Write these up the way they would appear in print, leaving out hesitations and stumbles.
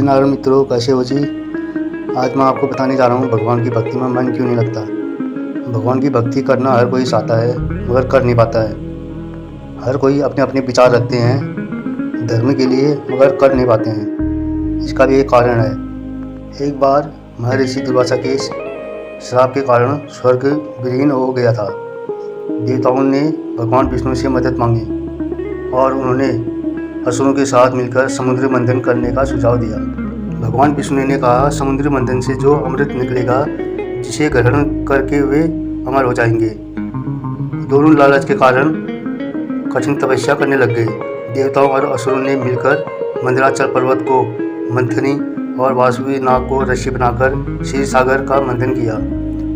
नारायण मित्रों, कैसे हो जी। आज मैं आपको बताने जा रहा हूँ भगवान की भक्ति में मन क्यों नहीं लगता। भगवान की भक्ति करना हर कोई चाहता है मगर कर नहीं पाता है। हर कोई अपने अपने विचार रखते हैं धर्म के लिए मगर कर नहीं पाते हैं। इसका भी एक कारण है। एक बार महर्षि दुर्वासा के श्राप के कारण स्वर्ग विलीन हो गया था। देवताओं ने भगवान विष्णु से मदद मांगी और उन्होंने असुरों के साथ मिलकर समुद्र मंथन करने का सुझाव दिया। भगवान विष्णु ने कहा, समुद्र मंथन से जो अमृत निकलेगा जिसे ग्रहण करके वे अमर हो जाएंगे। दोनों लालच के कारण कठिन तपस्या करने लग गए। देवताओं और असुरों ने मिलकर मंदराचल पर्वत को मंथनी और वासुकी नाग को रस्सी बनाकर क्षीर सागर का मंथन किया।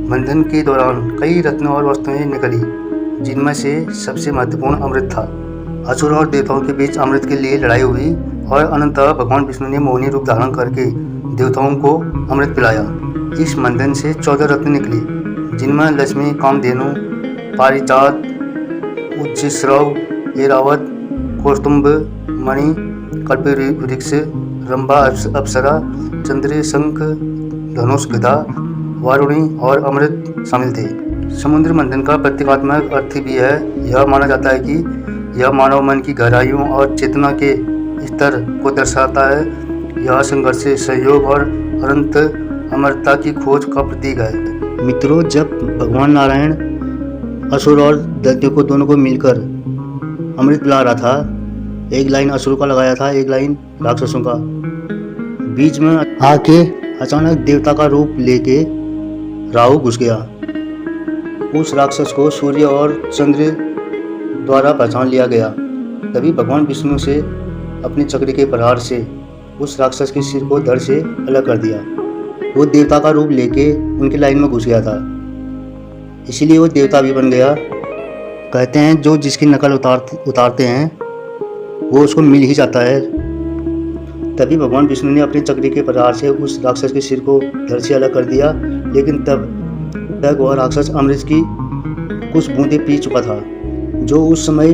मंथन के दौरान कई रत्न और वस्तुएं निकली जिनमें से सबसे महत्वपूर्ण अमृत था। असुर और देवताओं के बीच अमृत के लिए लड़ाई हुई और अनंततः भगवान विष्णु ने मोहिनी रूप धारण करके देवताओं को अमृत पिलाया। इस मंथन से 14 रत्न निकले जिनमें लक्ष्मी, कामधेनु, पारिजात, उच्चश्रव, ऐरावत, कौस्तुभ, मणि, कल्पवृक्ष, रंभा, अप्सरा, चंद्र, शंख, धनुष, गदा, वारुणी और अमृत शामिल थे। समुद्र मंथन का प्रतीकात्मक अर्थ भी है। यह माना जाता है कि यह मानव मन की गहराइयों और चेतना के स्तर को दर्शाता है। यह संघर्ष, सहयोग और अनंत अमरता की खोज का प्रतीक है। मित्रों, जब भगवान नारायण असुर और दैत्यों को दोनों को मिलकर अमृत पिला रहा था, एक लाइन असुरों का लगाया था, एक लाइन राक्षसों का। बीच में आके अचानक देवता का रूप लेके राहु घुस गया। उस राक्षस को सूर्य और चंद्र द्वारा पहचान लिया गया। तभी भगवान विष्णु से अपने चक्र के प्रहार से उस राक्षस के सिर को धड़ से अलग कर दिया। वो देवता का रूप लेके उनकी लाइन में घुस गया था, इसीलिए वो देवता भी बन गया। कहते हैं जो जिसकी नकल उतारते हैं वो उसको मिल ही जाता है। तभी भगवान विष्णु ने अपने चक्र के प्रहार से उस राक्षस के सिर को धड़ से अलग कर दिया। लेकिन तब तक वह राक्षस अमृत की कुछ बूंदें पी चुका था जो उस समय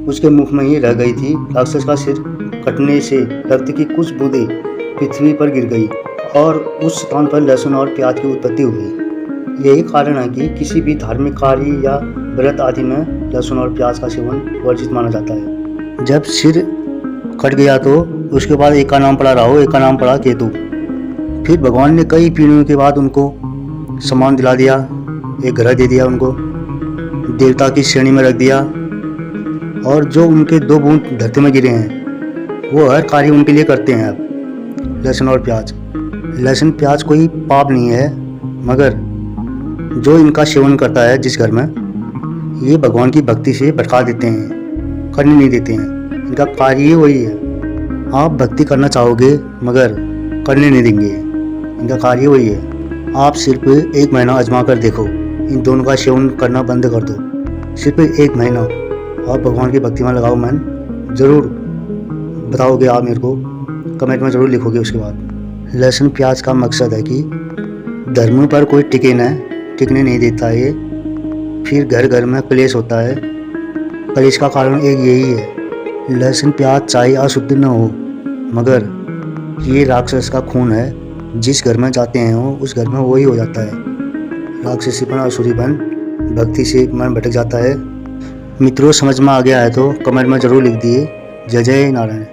उसके मुख में ही रह गई थी। राक्षस का सिर कटने से रक्त की कुछ बूंदें पृथ्वी पर गिर गई और उस स्थान पर लहसुन और प्याज की उत्पत्ति हुई। यही कारण है कि किसी भी धार्मिक कार्य या व्रत आदि में लहसुन और प्याज का सेवन वर्जित माना जाता है। जब सिर कट गया तो उसके बाद एक का नाम पड़ा राहु, एक का नाम पड़ा केतु। फिर भगवान ने कई पीढ़ियों के बाद उनको सम्मान दिला दिया, एक ग्रह दे दिया, उनको देवता की श्रेणी में रख दिया। और जो उनके 2 बूंद धरती में गिरे हैं वो हर कार्य उनके लिए करते हैं। अब लहसुन और प्याज, लहसुन प्याज कोई पाप नहीं है, मगर जो इनका सेवन करता है जिस घर में, ये भगवान की भक्ति से भटका देते हैं, करने नहीं देते हैं। इनका कार्य ही वही है। आप भक्ति करना चाहोगे मगर करने नहीं देंगे, इनका कार्य वही है। आप सिर्फ 1 महीना आजमा कर देखो, इन दोनों का सेवन करना बंद कर दो। सिर्फ 1 महीना और भगवान की भक्ति में लगाओ मन। ज़रूर बताओगे आप मेरे को, कमेंट में ज़रूर लिखोगे। उसके बाद लहसुन प्याज का मकसद है कि धर्म पर कोई टिकने नहीं देता है। फिर घर घर में क्लेश होता है। क्लेश का कारण एक यही है, लहसुन प्याज चाहे अशुद्ध न हो मगर ये राक्षस का खून है। जिस घर में जाते हैं वो उस घर में वही हो जाता है। राक्षसीपन और असुरीपन, भक्ति से मन भटक जाता है। मित्रों, समझ में आ गया है तो कमेंट में ज़रूर लिख दिए। जय जय नारायण।